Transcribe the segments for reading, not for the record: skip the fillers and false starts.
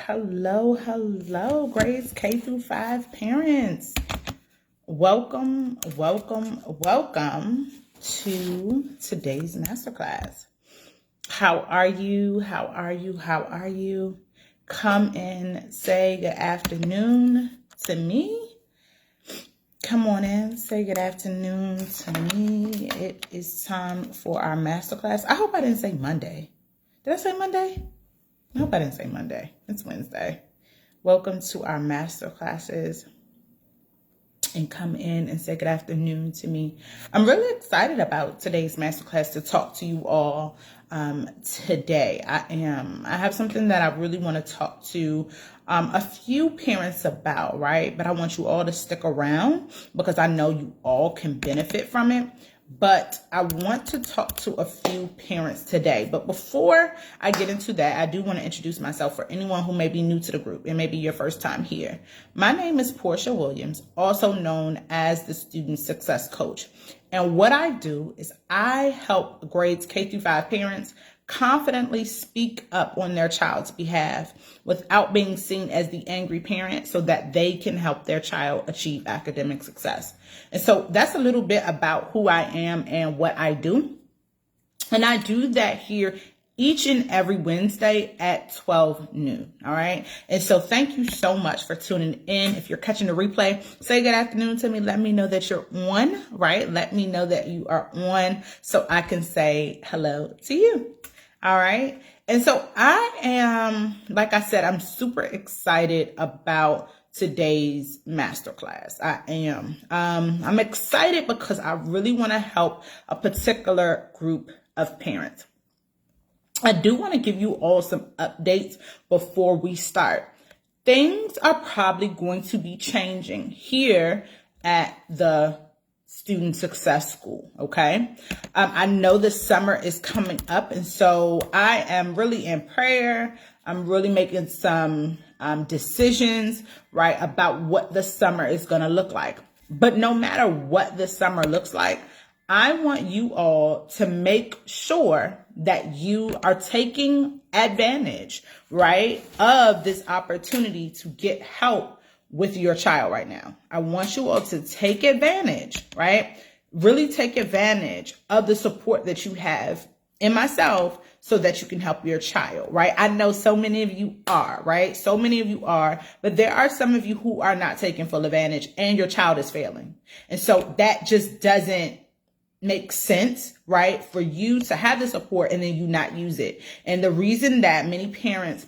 Hello, grades K through 5 parents. Welcome to today's masterclass. How are you? Come in, say good afternoon to me. Come on in, say good afternoon to me. It is time for our masterclass. I hope I didn't say Monday. Did I say Monday? I hope I didn't say Monday. It's Wednesday. Welcome to our master classes, and come in and say good afternoon to me. I'm really excited about today's masterclass to talk to you all today. I have something that I really want to talk to a few parents about, right? But I want you all to stick around because I know you all can benefit from it. But I want to talk to a few parents today. But before I get into that, I do want to introduce myself for anyone who may be new to the group. It may be your first time here. My name is Portia Williams, also known as the Student Success Coach. And what I do is I help grades K through 5 parents confidently speak up on their child's behalf without being seen as the angry parent so that they can help their child achieve academic success. And so that's a little bit about who I am and what I do. And I do that here each and every Wednesday at 12 noon. All right. And so thank you so much for tuning in. If you're catching the replay, say good afternoon to me. Let me know that you're on, right? Let me know that you are on so I can say hello to you. All right. And so I am, like I said, I'm super excited about today's masterclass. I am. I'm excited because I really want to help a particular group of parents. I do want to give you all some updates before we start. Things are probably going to be changing here at the Student Success School, okay? I know the summer is coming up, and so I am really in prayer. I'm really making some decisions, right, about what the summer is going to look like. But no matter what the summer looks like, I want you all to make sure that you are taking advantage, right, of this opportunity to get help with your child right now. I want you all to take advantage, right? Really take advantage of the support that you have in myself so that you can help your child, right? I know so many of you are, right? So many of you are, but there are some of you who are not taking full advantage and your child is failing. And so that just doesn't make sense, right? For you to have the support and then you not use it. And the reason that many parents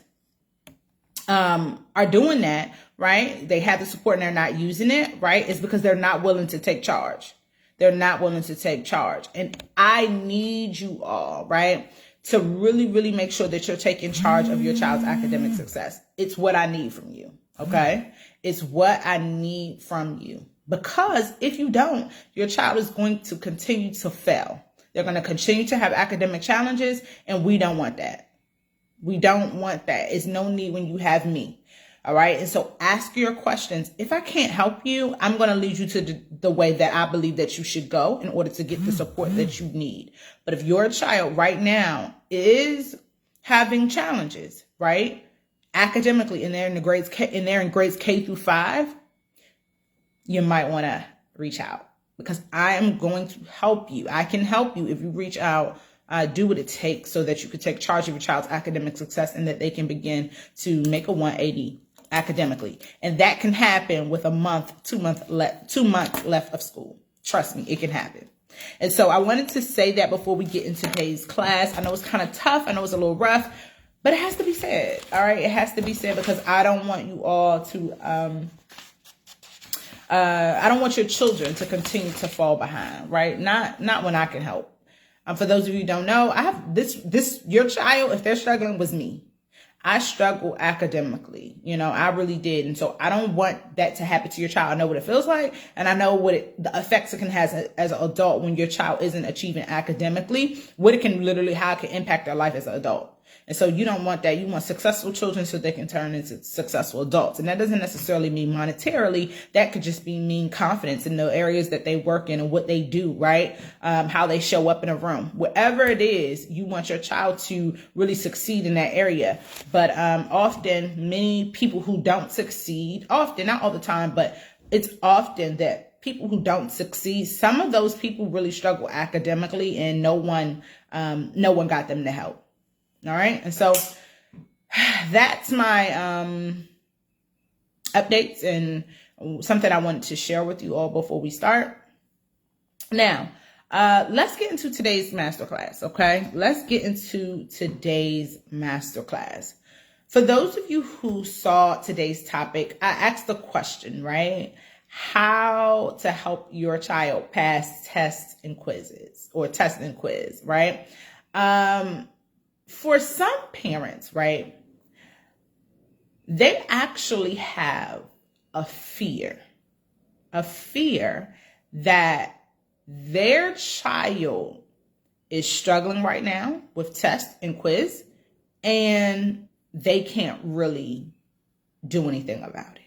are doing that, right? They have the support and they're not using it, right? Is because they're not willing to take charge. They're not willing to take charge. And I need you all, right, to really make sure that you're taking charge of your child's academic success. It's what I need from you, okay? It's what I need from you. Because if you don't, your child is going to continue to fail. They're going to continue to have academic challenges, and we don't want that. We don't want that. It's no need when you have me. All right. And so ask your questions. If I can't help you, I'm going to lead you to the way that I believe that you should go in order to get the support that you need. But if your child right now is having challenges, right, academically, and they're in grades K through 5, you might want to reach out because I am going to help you. I can help you if you reach out. Do what it takes so that you can take charge of your child's academic success and that they can begin to make a 180 academically. And that can happen with 2 months left of school. Trust me, it can happen. And so I wanted to say that before we get into today's class. I know it's kind of tough. I know it's a little rough, but it has to be said. All right. It has to be said because I don't want you all to, I don't want your children to continue to fall behind, right? Not when I can help. For those of you who don't know, I have your child, if they're struggling, was me. I struggled academically. I really did. And so I don't want that to happen to your child. I know what it feels like. And I know the effects it can have as an adult when your child isn't achieving academically, how it can impact their life as an adult. And so you don't want that. You want successful children so they can turn into successful adults. And that doesn't necessarily mean monetarily. That could just mean confidence in the areas that they work in and what they do, right? How they show up in a room. Whatever it is, you want your child to really succeed in that area. But often, many people who don't succeed, often, not all the time, but it's often that people who don't succeed, some of those people really struggle academically, and no one got them to help. All right. And so that's my updates and something I wanted to share with you all before we start. Now, let's get into today's masterclass. Okay. Let's get into today's masterclass. For those of you who saw today's topic, I asked the question, right? How to help your child pass tests and quizzes, or test and quiz, right? For some parents, right, they actually have a fear that their child is struggling right now with test and quiz, and they can't really do anything about it.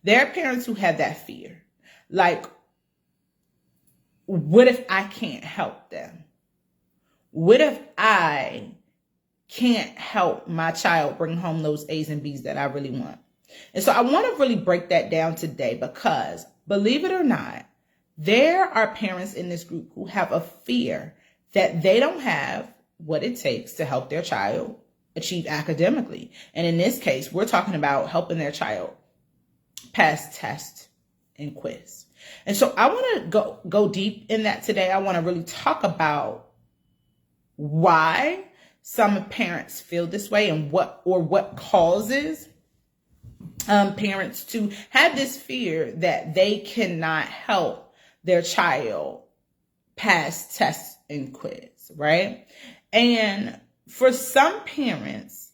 There are parents who have that fear. Like, what if I can't help them? What if I can't help my child bring home those A's and B's that I really want? And so I want to really break that down today, because believe it or not, there are parents in this group who have a fear that they don't have what it takes to help their child achieve academically. And in this case, we're talking about helping their child pass test and quiz. And so I want to go deep in that today. I want to really talk about why some parents feel this way, and what causes parents to have this fear that they cannot help their child pass tests and quiz, right? And for some parents,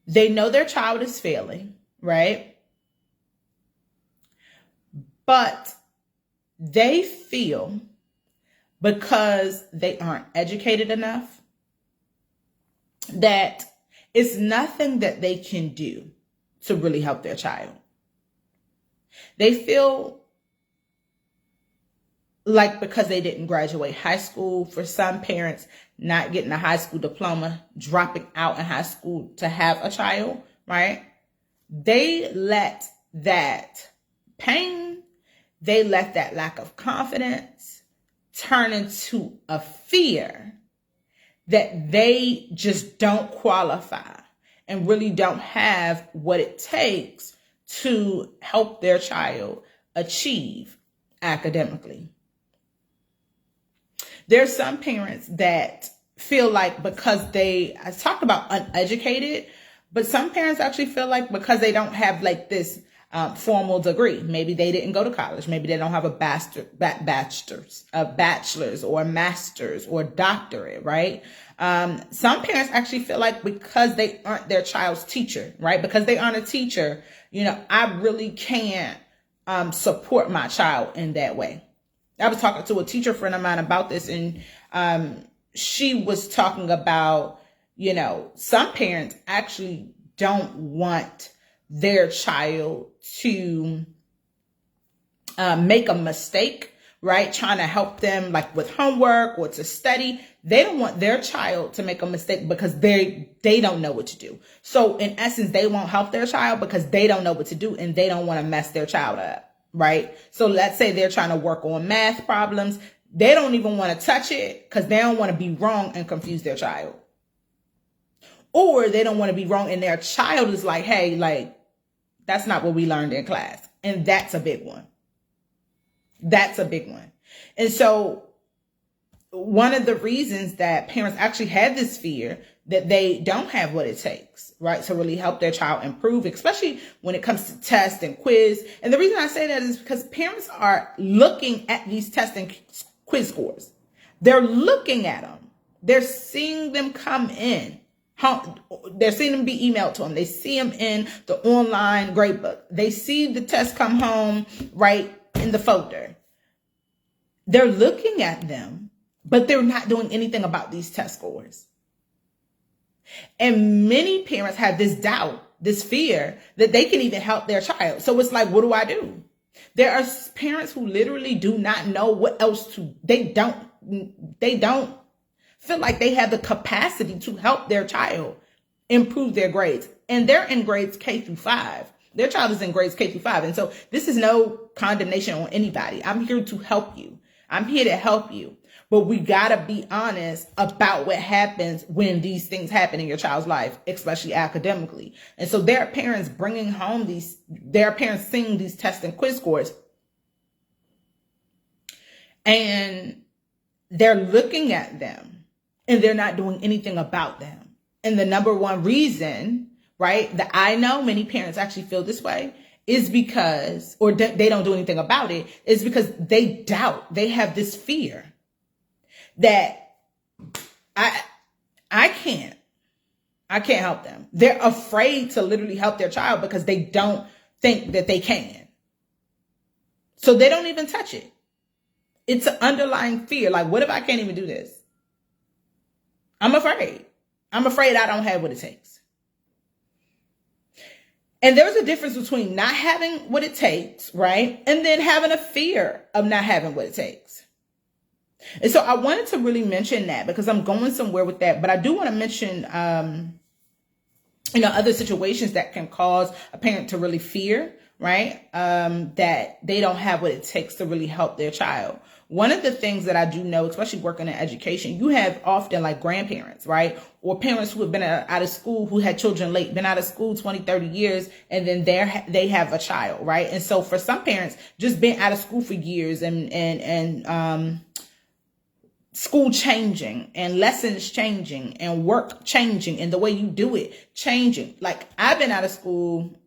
they know their child is failing, right? But they feel, because they aren't educated enough, that it's nothing that they can do to really help their child. They feel like because they didn't graduate high school, for some parents, not getting a high school diploma, dropping out in high school to have a child, right? They let that pain, they let that lack of confidence turn into a fear that they just don't qualify and really don't have what it takes to help their child achieve academically. There's some parents that feel like because I talked about uneducated, but some parents actually feel like because they don't have like this formal degree, maybe they didn't go to college, maybe they don't have a bachelor's or a master's or doctorate, right? Some parents actually feel like because they aren't their child's teacher, right? Because they aren't a teacher, I really can't support my child in that way. I was talking to a teacher friend of mine about this, and she was talking about, some parents actually don't want their child to make a mistake, right? Trying to help them like with homework or to study. They don't want their child to make a mistake because they don't know what to do. So in essence, they won't help their child because they don't know what to do, and they don't want to mess their child up, right? So let's say they're trying to work on math problems. They don't even want to touch it because they don't want to be wrong and confuse their child. Or they don't want to be wrong and their child is like, hey, like, that's not what we learned in class. And that's a big one. That's a big one. And so one of the reasons that parents actually have this fear that they don't have what it takes, right, to really help their child improve, especially when it comes to test and quiz. And the reason I say that is because parents are looking at these test and quiz scores. They're looking at them. They're seeing them come in. They're seeing them be emailed to them. They see them in the online gradebook. They see the test come home right in the folder. They're looking at them, but they're not doing anything about these test scores. And many parents have this doubt, this fear that they can even help their child. So it's like, what do I do? There are parents who literally do not know what else to, they don't feel like they have the capacity to help their child improve their grades. And they're in grades K through 5. Their child is in grades K through 5. And so this is no condemnation on anybody. I'm here to help you. I'm here to help you. But we got to be honest about what happens when these things happen in your child's life, especially academically. And so there are parents bringing home there are parents seeing these test and quiz scores, and they're looking at them and they're not doing anything about them. And the number one reason, right, that I know many parents actually feel this way is because, or they don't do anything about it, is because they doubt, they have this fear that I can't help them. They're afraid to literally help their child because they don't think that they can. So they don't even touch it. It's an underlying fear. Like, what if I can't even do this? I'm afraid. I'm afraid I don't have what it takes. And there's a difference between not having what it takes, right? And then having a fear of not having what it takes. And so I wanted to really mention that because I'm going somewhere with that. But I do want to mention, other situations that can cause a parent to really fear, right? That they don't have what it takes to really help their child. One of the things that I do know, especially working in education, you have often like grandparents, right? Or parents who have been out of school, who had children late, been out of school 20, 30 years, and then they have a child, right? And so for some parents, just being out of school for years and school changing and lessons changing and work changing and the way you do it changing. Like, I've been out of school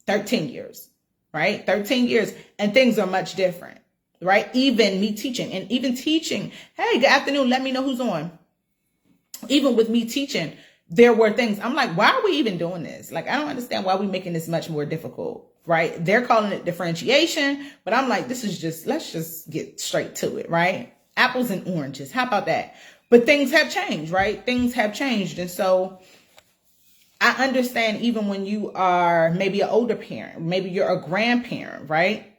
13 years, right? 13 years, and things are much different, right? Even me teaching, and even teaching, hey, good afternoon, let me know who's on. Even with me teaching, there were things, I'm like, why are we even doing this? Like, I don't understand why we're making this much more difficult, right? They're calling it differentiation, but I'm like, let's just get straight to it, right? Apples and oranges. How about that? But things have changed, right? Things have changed. And so I understand, even when you are maybe an older parent, maybe you're a grandparent, right?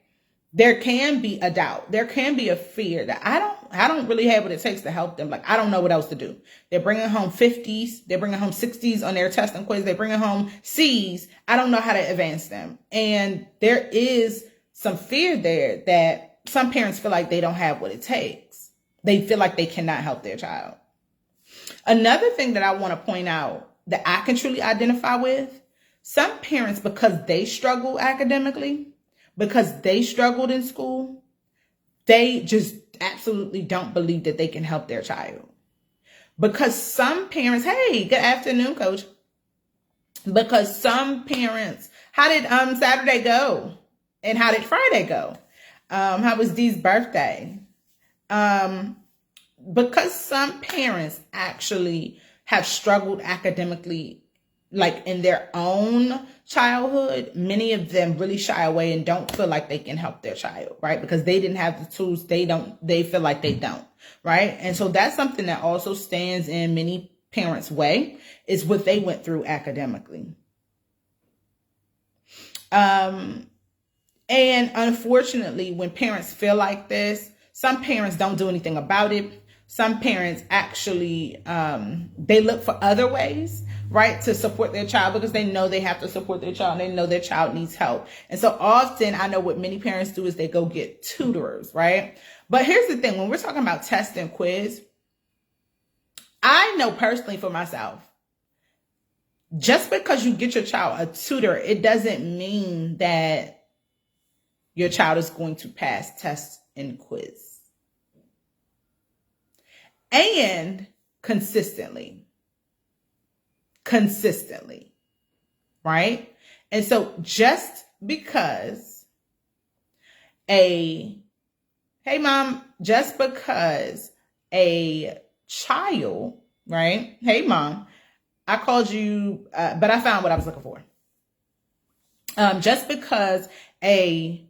There can be a doubt. There can be a fear that I don't really have what it takes to help them. Like, I don't know what else to do. They're bringing home 50s. They're bringing home 60s on their test and quiz. They're bringing home C's. I don't know how to advance them. And there is some fear there that some parents feel like they don't have what it takes. They feel like they cannot help their child. Another thing that I want to point out that I can truly identify with, some parents, because they struggle academically, because they struggled in school, they just absolutely don't believe that they can help their child. Because some parents, hey, good afternoon, coach. Because some parents, how did Saturday go? And how did Friday go? How was Dee's birthday? Because some parents actually have struggled academically, like in their own childhood, many of them really shy away and don't feel like they can help their child, right? Because they didn't have the tools. They feel like they don't, right? And so that's something that also stands in many parents' way, is what they went through academically. And unfortunately, when parents feel like this, some parents don't do anything about it. Some parents actually, they look for other ways, right, to support their child, because they know they have to support their child. And they know their child needs help. And so often, I know what many parents do is they go get tutors, right? But here's the thing. When we're talking about test and quiz, I know personally for myself, just because you get your child a tutor, it doesn't mean that your child is going to pass tests and quiz. And consistently, right? And so just because just because a child, right? Hey, mom, I called you, but I found what I was looking for. Just because a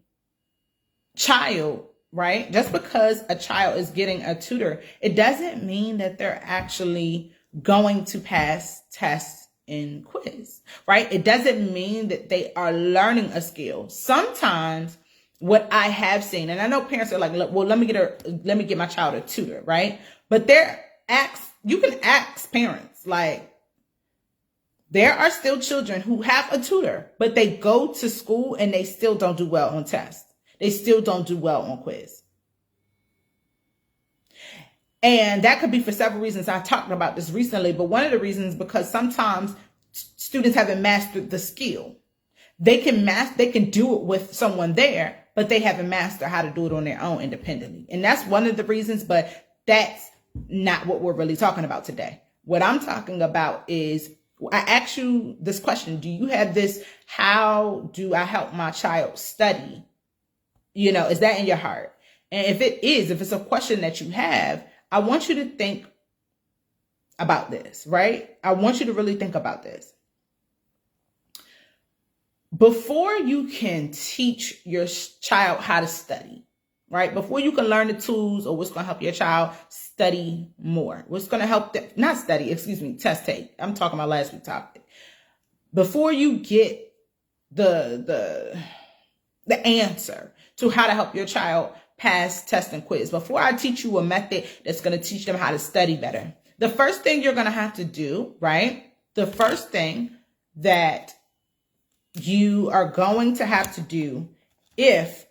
child, right? Just because a child is getting a tutor, it doesn't mean that they're actually going to pass tests and quiz, right? It doesn't mean that they are learning a skill. Sometimes what I have seen, and I know parents are like, well, let me get my child a tutor, right? But you can ask parents, like, there are still children who have a tutor, but they go to school and they still don't do well on tests. They still don't do well on quiz. And that could be for several reasons. I talked about this recently, but one of the reasons because sometimes students haven't mastered the skill. They can do it with someone there, but they haven't mastered how to do it on their own independently. And that's one of the reasons, but that's not what we're really talking about today. What I'm talking about is, I asked you this question. Do you have this? How do I help my child study? Is that in your heart? And if it's a question that you have, I want you to think about this, right? I want you to really think about this. Before you can teach your child how to study, right? Before you can learn the tools or what's going to help your child study more, what's going to help them, test take. I'm talking about last week's topic. Before you get the answer to how to help your child pass test and quiz, before I teach you a method that's going to teach them how to study better, the first thing you're going to have to do, right? The first thing that you are going to have to do if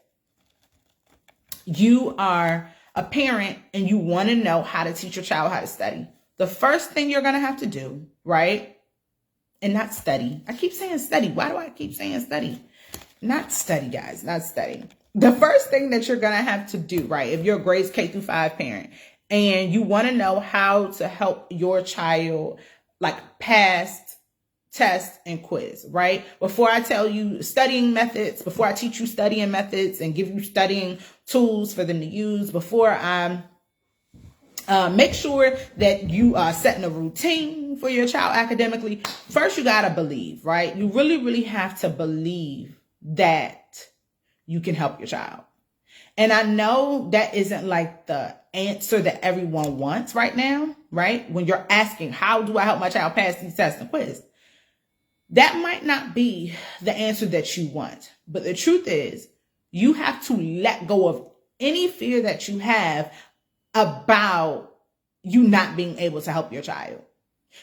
you are a parent and you want to know how to teach your child how to study, the first thing you're going to have to do, right? And not study. I keep saying study. Why do I keep saying study? Not study, guys, not study. The first thing that you're going to have to do, right? If you're a grades K-5 parent and you want to know how to help your child pass test and quiz, right? Before I tell you studying methods, before I teach you studying methods and give you studying tools for them to use, before I make sure that you are setting a routine for your child academically, first you got to believe, right? You really, really have to believe that you can help your child. And I know that isn't the answer that everyone wants right now, right? When you're asking, how do I help my child pass these tests and quiz? That might not be the answer that you want. But the truth is, you have to let go of any fear that you have about you not being able to help your child.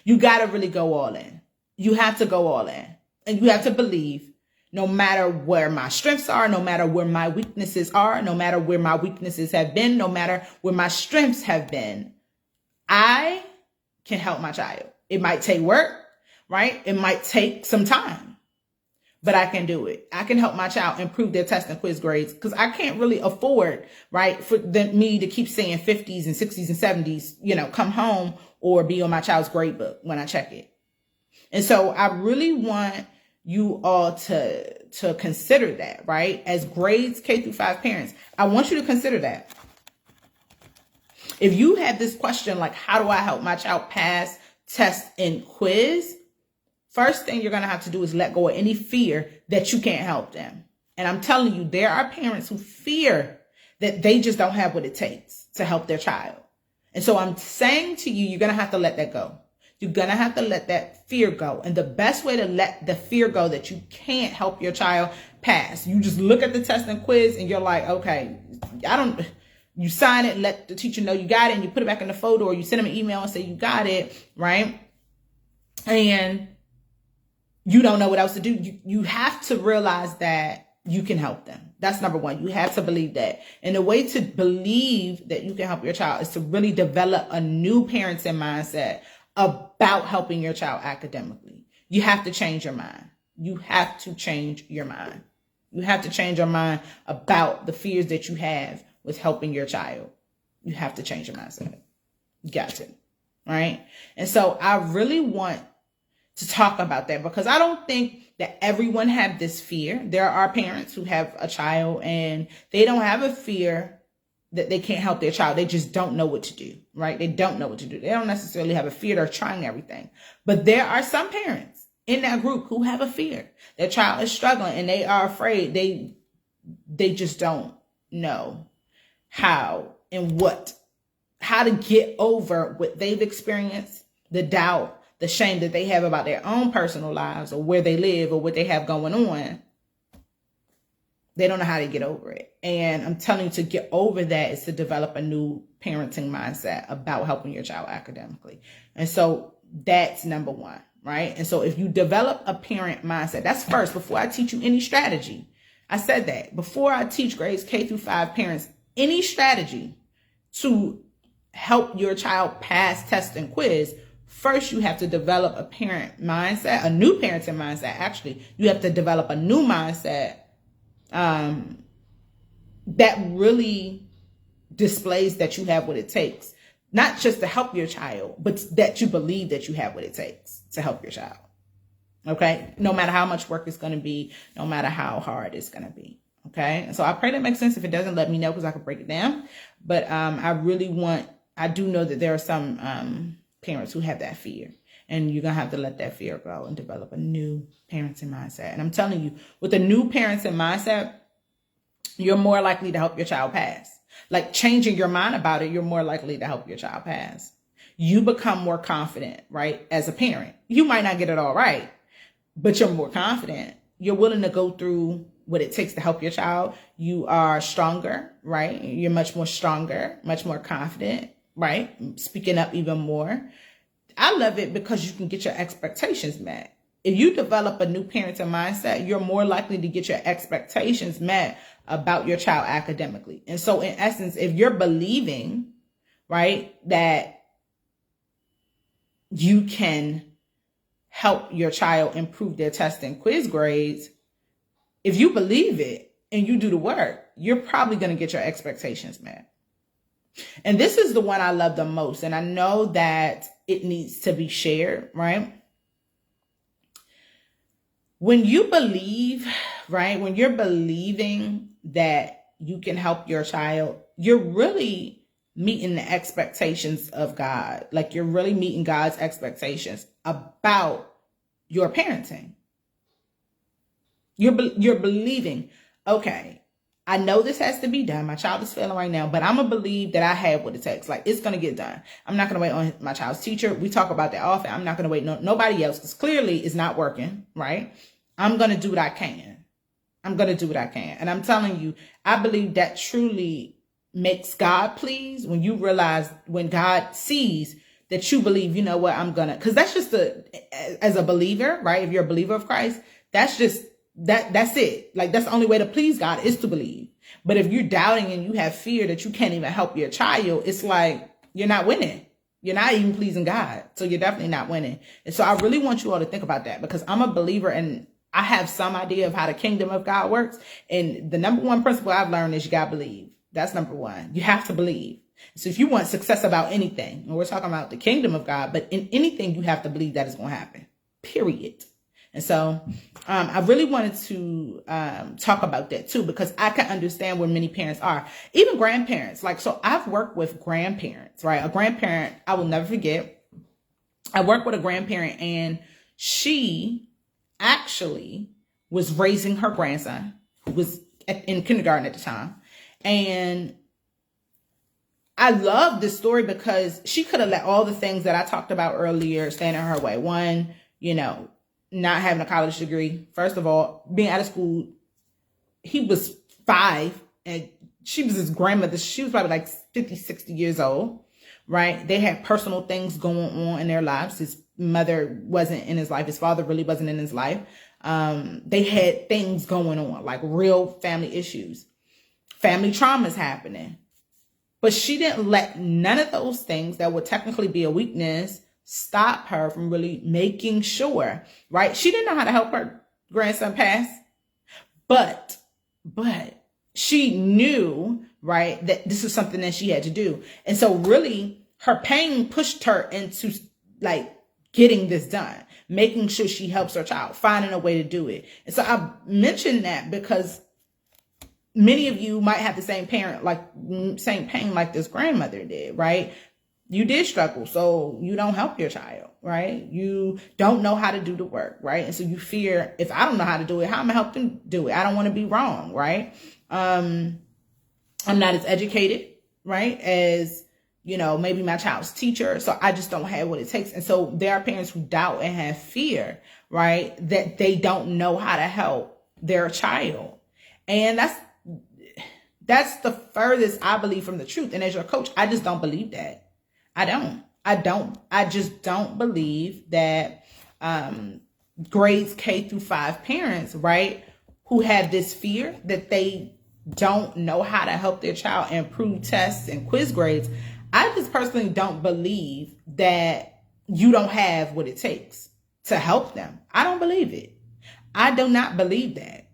You got to really go all in. You have to go all in. And you have to believe, no matter where my strengths are, no matter where my weaknesses are, no matter where my weaknesses have been, no matter where my strengths have been, I can help my child. It might take work, right? It might take some time, but I can do it. I can help my child improve their test and quiz grades because I can't really afford, right, for me to keep saying 50s and 60s and 70s, come home or be on my child's grade book when I check it. And so I really want you all to consider that, right? As grades K-5 parents, I want you to consider that. If you have this question, how do I help my child pass test and quiz? First thing you're going to have to do is let go of any fear that you can't help them. And I'm telling you, there are parents who fear that they just don't have what it takes to help their child. And so I'm saying to you, you're going to have to let that go. You're going to have to let that fear go. And the best way to let the fear go that you can't help your child pass, you just look at the test and quiz and you're like, okay, you sign it, let the teacher know you got it, and you put it back in the folder, or you send them an email and say you got it, right? And you don't know what else to do. You have to realize that you can help them. That's number one. You have to believe that. And the way to believe that you can help your child is to really develop a new parenting mindset about helping your child academically. You have to change your mind. You have to change your mind. You have to change your mind about the fears that you have with helping your child. You have to change your mindset. You got to, right? And so I really want to talk about that because I don't think that everyone have this fear. There are parents who have a child and they don't have a fear that they can't help their child. They just don't know what to do, right? They don't know what to do. They don't necessarily have a fear. They're trying everything. But there are some parents in that group who have a fear. Their child is struggling and they are afraid. They just don't know how to get over what they've experienced, the doubt, the shame that they have about their own personal lives or where they live or what they have going on, they don't know how to get over it. And I'm telling you, to get over that is to develop a new parenting mindset about helping your child academically. And so that's number one, right? And so if you develop a parent mindset, that's first, before I teach you any strategy. I said that before I teach grades K-5 parents any strategy to help your child pass test and quiz, first you have to develop a parent mindset, a new parenting mindset. Actually, you have to develop a new mindset that really displays that you have what it takes, not just to help your child, but that you believe that you have what it takes to help your child. Okay. No matter how much work it's going to be, no matter how hard it's going to be. Okay. So I pray that makes sense. If it doesn't, let me know, because I can break it down. But I do know that there are some parents who have that fear, and you're going to have to let that fear go and develop a new parenting mindset. And I'm telling you, with a new parenting mindset, you're more likely to help your child pass. Like, changing your mind about it, you're more likely to help your child pass. You become more confident, right? As a parent, you might not get it all right, but you're more confident. You're willing to go through what it takes to help your child. You are stronger, right? You're much more stronger, much more confident, right? Speaking up even more. I love it because you can get your expectations met. If you develop a new parenting mindset, you're more likely to get your expectations met about your child academically. And so in essence, if you're believing, right, that you can help your child improve their test and quiz grades, if you believe it and you do the work, you're probably going to get your expectations met. And this is the one I love the most. And I know that it needs to be shared, right? When you believe, right, when you're believing that you can help your child, you're really meeting the expectations of God. Like, you're really meeting God's expectations about your parenting. You're believing, okay, I know this has to be done. My child is failing right now, but I'm going to believe that I have what it takes. Like, it's going to get done. I'm not going to wait on my child's teacher. We talk about that often. I'm not going to wait on nobody else, because clearly it's not working, right? I'm going to do what I can. I'm going to do what I can. And I'm telling you, I believe that truly makes God pleased when you realize, when God sees that you believe, you know what, I'm going to, because that's just as a believer, right? If you're a believer of Christ, that's just, that's it. Like, that's the only way to please God, is to believe. But if you're doubting and you have fear that you can't even help your child, it's like, you're not winning. You're not even pleasing God. So you're definitely not winning. And so I really want you all to think about that, because I'm a believer and I have some idea of how the kingdom of God works. And the number one principle I've learned is you got to believe. That's number one. You have to believe. So if you want success about anything, and we're talking about the kingdom of God, but in anything, you have to believe that it's going to happen, period. And so I really wanted to talk about that too, because I can understand where many parents are, even grandparents. Like, so I've worked with grandparents, right? A grandparent, I will never forget. I worked with a grandparent, and she actually was raising her grandson, who was in kindergarten at the time. And I love this story because she could have let all the things that I talked about earlier stand in her way. One, you know, not having a college degree. First of all, being out of school. He was 5 and she was his grandmother. She was probably like 50, 60 years old, right? They had personal things going on in their lives. His mother wasn't in his life. His father really wasn't in his life. They had things going on, like real family issues, family traumas happening. But she didn't let none of those things that would technically be a weakness stop her from really making sure, right? She didn't know how to help her grandson pass, but she knew, right, that this is something that she had to do. And so really her pain pushed her into like getting this done, making sure she helps her child, finding a way to do it. And so I mentioned that because many of you might have the same pain like this grandmother did, right? You did struggle, so you don't help your child, right? You don't know how to do the work, right? And so you fear, if I don't know how to do it, how am I help them do it? I don't want to be wrong, right? I'm not as educated, right, as you know, maybe my child's teacher. So I just don't have what it takes. And so there are parents who doubt and have fear, right? That they don't know how to help their child. And that's the furthest I believe from the truth. And as your coach, I just don't believe that. I just don't believe that grades K through 5 parents, right, who have this fear that they don't know how to help their child improve tests and quiz grades. I just personally don't believe that you don't have what it takes to help them. I don't believe it. I do not believe that.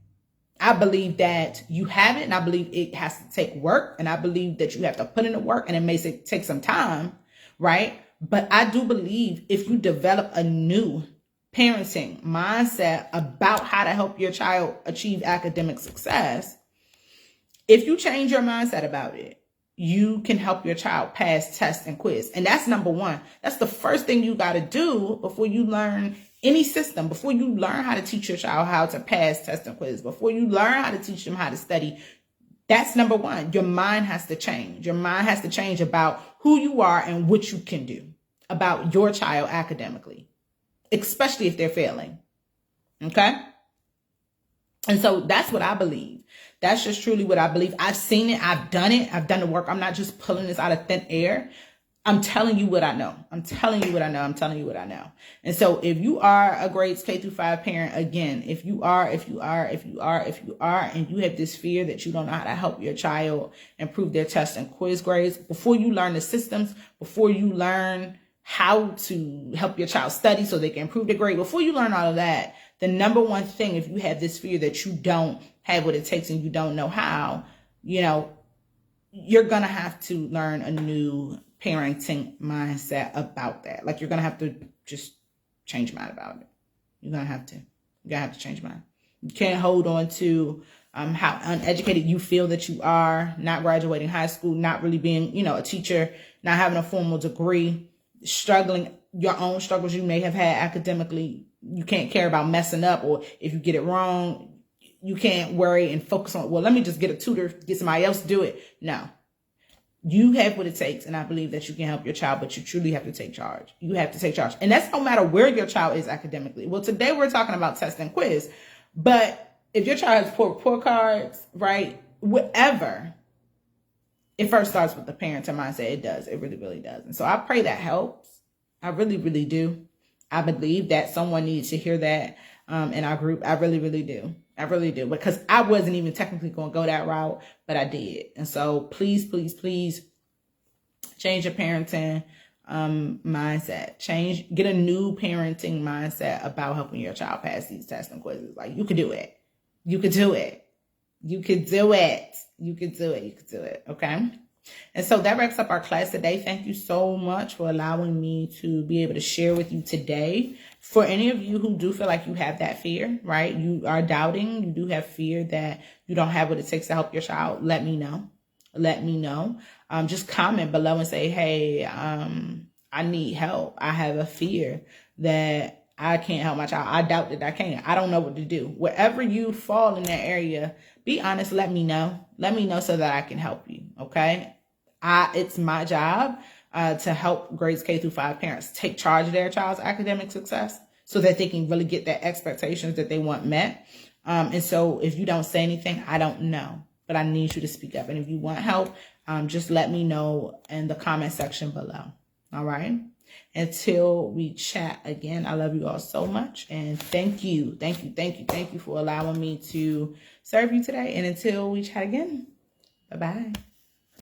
I believe that you have it, and I believe it has to take work, and I believe that you have to put in the work, and it may take some time, right? But I do believe if you develop a new parenting mindset about how to help your child achieve academic success, if you change your mindset about it, you can help your child pass tests and quiz. And that's number one. That's the first thing you got to do before you learn any system, before you learn how to teach your child how to pass tests and quiz, before you learn how to teach them how to study. That's number one. Your mind has to change. Your mind has to change about who you are and what you can do about your child academically, especially if they're failing. Okay? And so that's what I believe. That's just truly what I believe. I've seen it. I've done it. I've done the work. I'm not just pulling this out of thin air. I'm telling you what I know. I'm telling you what I know. I'm telling you what I know. And so if you are a grades K through 5 parent, again, if you are, and you have this fear that you don't know how to help your child improve their test and quiz grades, before you learn the systems, before you learn how to help your child study so they can improve their grade, before you learn all of that, the number one thing, if you have this fear that you don't have what it takes and you don't know how, you know, you're going to have to learn a new parenting mindset about that. Like, you're going to have to just change your mind about it. You're going to have to. You're going to have to change your mind. You can't hold on to how uneducated you feel that you are, not graduating high school, not really being, you know, a teacher, not having a formal degree, struggling, your own struggles you may have had academically. You can't care about messing up, or if you get it wrong, you can't worry and focus on, well, let me just get a tutor, get somebody else to do it. No. You have what it takes, and I believe that you can help your child, but you truly have to take charge. You have to take charge. And that's no matter where your child is academically. Well, today we're talking about test and quiz, but if your child has poor report cards, right, whatever, it first starts with the parenting mindset. It does. It really, really does. And so I pray that helps. I really, really do. I believe that someone needs to hear that in our group. I really, really do. I really do. Because I wasn't even technically going to go that route, but I did. And so please, please, please change your parenting mindset. Get a new parenting mindset about helping your child pass these tests and quizzes. Like, you could do it. You could do it. You could do it. You could do it. You could do it. Okay? And so that wraps up our class today. Thank you so much for allowing me to be able to share with you today. For any of you who do feel like you have that fear, right? You are doubting, you do have fear that you don't have what it takes to help your child, let me know. Let me know. Just comment below and say, hey, I need help. I have a fear that I can't help my child. I doubt that I can. I don't know what to do. Wherever you fall in that area, be honest, let me know. Let me know so that I can help you, okay? It's my job to help grades K through 5 parents take charge of their child's academic success so that they can really get their expectations that they want met. And so if you don't say anything, I don't know, but I need you to speak up. And if you want help, just let me know in the comment section below. All right. Until we chat again, I love you all so much. And thank you for allowing me to serve you today. And until we chat again, bye-bye.